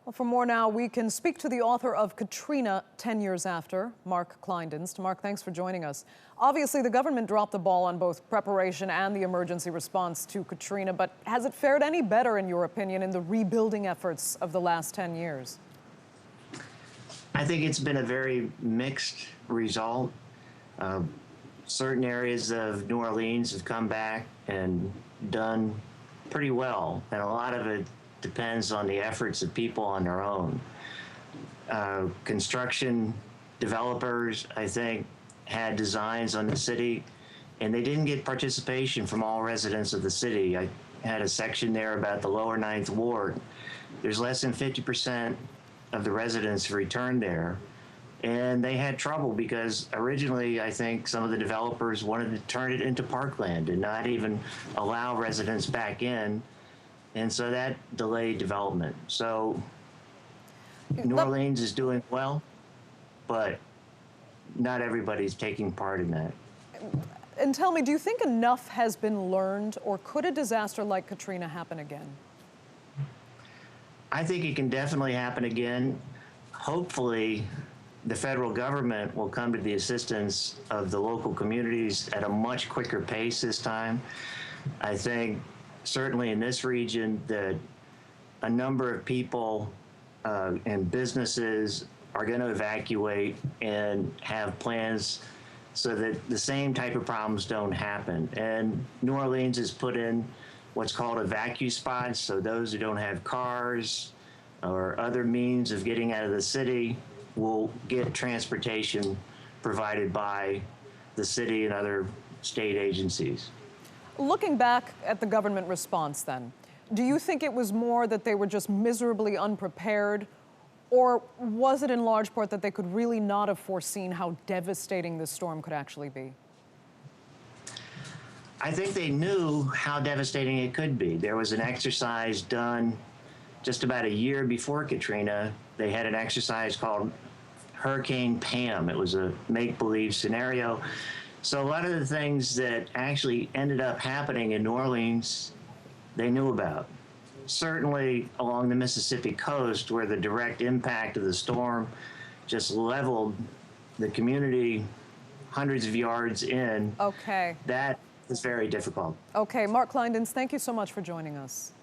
Well, for more now, we can speak to the author of Katrina, 10 Years After, Mark Klinedinst. Mark, thanks for joining us. Obviously, the government dropped the ball on both preparation and the emergency response to Katrina, but has it fared any better, in your opinion, in the rebuilding efforts of the last 10 years? I think it's been a very mixed result. Certain areas of New Orleans have come back and done pretty well, and a lot of it depends on the efforts of people on their own. Construction developers, I think, had designs on the city, and they didn't get participation from all residents of the city. I had a section there about the lower Ninth Ward. There's less than 50% of the residents returned there, and they had trouble because originally I think some of the developers wanted to turn it into parkland and not even allow residents back in. And so that delayed development. So New Orleans is doing well, but not everybody's taking part in that. And tell me, do you think enough has been learned, or could a disaster like Katrina happen again? I think it can definitely happen again. Hopefully, the federal government will come to the assistance of the local communities at a much quicker pace this time. I think certainly in this region that a number of people and businesses are going to evacuate and have plans so that the same type of problems don't happen. And New Orleans has put in what's called evacuation spots, so those who don't have cars or other means of getting out of the city will get transportation provided by the city and other state agencies. Looking back at the government response then, do you think it was more that they were just miserably unprepared, or was it in large part that they could really not have foreseen how devastating this storm could actually be? I think they knew how devastating it could be. There was an exercise done just about a year before Katrina. They had an exercise called Hurricane Pam. It was a make-believe scenario. So a lot of the things that actually ended up happening in New Orleans, they knew about. Certainly along the Mississippi coast, where the direct impact of the storm just leveled the community hundreds of yards in. Okay. That is very difficult. Okay, Mark Klinedinst, thank you so much for joining us.